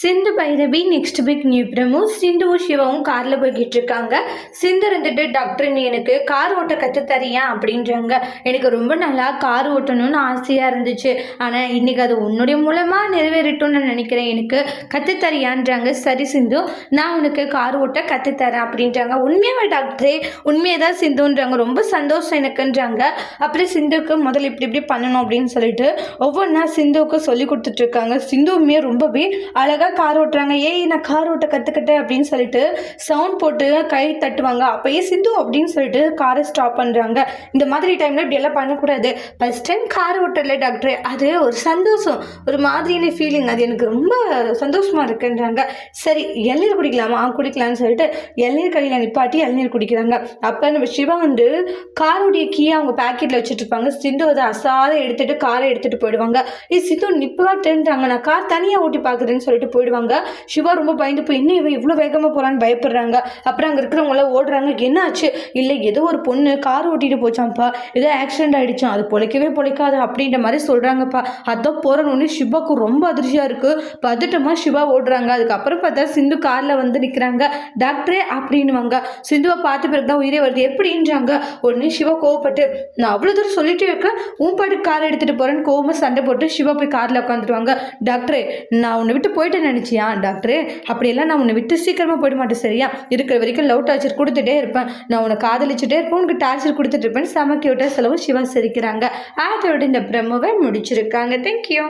சிந்து Bhairavi next big new promo சிந்துவும் சிவாவும் கார்ல போய்கிட்டு இருக்காங்க. சிந்து இருந்துட்டு டாக்டர் நீ எனக்கு கார் ஓட்ட கற்று தரியா அப்படின்றாங்க. எனக்கு ரொம்ப நல்லா கார் ஓட்டணும்னு ஆசையா இருந்துச்சு, ஆனா இன்னைக்கு அது உன்னுடைய மூலமா நிறைவேறட்டும்னு நினைக்கிறேன், எனக்கு கற்று தரியான்றாங்க. சரி சிந்து, நான் உனக்கு கார் ஓட்ட கற்று தரேன் அப்படின்றாங்க. உண்மையாவே டாக்டரே? உண்மையதான் சிந்துன்றாங்க. ரொம்ப சந்தோஷம் எனக்குன்றாங்க. அப்புறம் சிந்துக்கு முதல்ல இப்படி இப்படி பண்ணணும் அப்படின்னு சொல்லிட்டு ஒவ்வொன்றா சிந்துவுக்கு சொல்லி கொடுத்துட்டு இருக்காங்க. சிந்துவுமே ரொம்பவே அழகா கார் ஓட்டுறாங்க. ஏய் நான் கார் ஓட்ட கற்றுக்கிட்டேன் அப்படின்னு சொல்லிட்டு சவுண்ட் போட்டு கை தட்டுவாங்க. அப்பயே சிந்து அப்படின்னு சொல்லிட்டு காரை ஸ்டாப் பண்ணுறாங்க. இந்த மாதிரி டைமில் இப்படி எல்லாம் பண்ணக்கூடாது. ஃபஸ்ட் டைம் கார் ஓட்டல டாக்டர், அது ஒரு சந்தோஷம், ஒரு மாதிரியான ஃபீலிங், அது எனக்கு ரொம்ப சந்தோஷமாக இருக்குன்றாங்க. சரி இளநீர் குடிக்கலாமா? குடிக்கலான்னு சொல்லிட்டு இளநீர் கையில் நிப்பாட்டி இளநீர் குடிக்கிறாங்க. அப்போ நம்ம சிவா வந்து காரோடைய கீயை அவங்க பேக்கெட்டில் வச்சுட்டு இருப்பாங்க. சிந்து அதை அசாத எடுத்துட்டு காரை எடுத்துகிட்டு போயிடுவாங்க. சிந்து நிப்பாட்டுன்றாங்க, நான் கார் தனியாக ஓட்டி பார்க்குறேன்னு சொல்லிட்டு போயிடுவாங்க. சிவா ரொம்ப பயந்து போய் இன்னும் இவன் இவ்வளோ வேகமாக போகிறான்னு பயப்படுறாங்க. அப்புறம் அங்கே இருக்கிறவங்களாம் ஓடுறாங்க. என்ன ஆச்சு? இல்லை ஏதோ ஒரு பொண்ணு கார் ஓட்டிட்டு போச்சான்ப்பா, ஏதோ ஆக்சிடென்ட் ஆகிடுச்சான், அது பொழைக்கவே பொழைக்காது அப்படின்ற மாதிரி சொல்கிறாங்கப்பா. அதான் போகிறோன்னு சிவாவுக்கு ரொம்ப அதிர்ச்சியாக இருக்குது. பதட்டமாக சிவா ஓடுறாங்க. அதுக்கப்புறம் பார்த்தா சிந்து காரில் வந்து நிற்கிறாங்க. டாக்டரே அப்படின்னுவாங்க. சிந்துவை பார்த்த பிறகு தான் உயிரே வருது எப்படின்றாங்க. உடனே சிவா கோவப்பட்டு நான் அவ்வளோ தூரம் சொல்லிட்டே இருக்கேன், உன் பாட்டுக்கு கார் எடுத்துகிட்டு போகிறேன்னு கோவமாக சண்டை போட்டு சிவா போய் காரில் உட்காந்துருவாங்க. டாக்டரே நான் உன்னை விட்டு போயிட்டு நினச்சியா? டாக்டரே அப்படியெல்லாம் நான் உன்னை விட்டு சீக்கிரமாக போயிட மாட்டேன் சரியா? இருக்கிற வரைக்கும் லவ் டார்ச்சர் கொடுத்துட்டே இருப்பேன், நான் உன்னை காதலிச்சுட்டே இருப்பேன், உனக்கு டார்ச்சர் கொடுத்துட்டு இருப்பேன். செம கியூட்டாக செலவு சிவா சிரிக்கிறாங்க. அதோட இந்த பிரமோவை முடிச்சிருக்காங்க. தேங்க்யூ.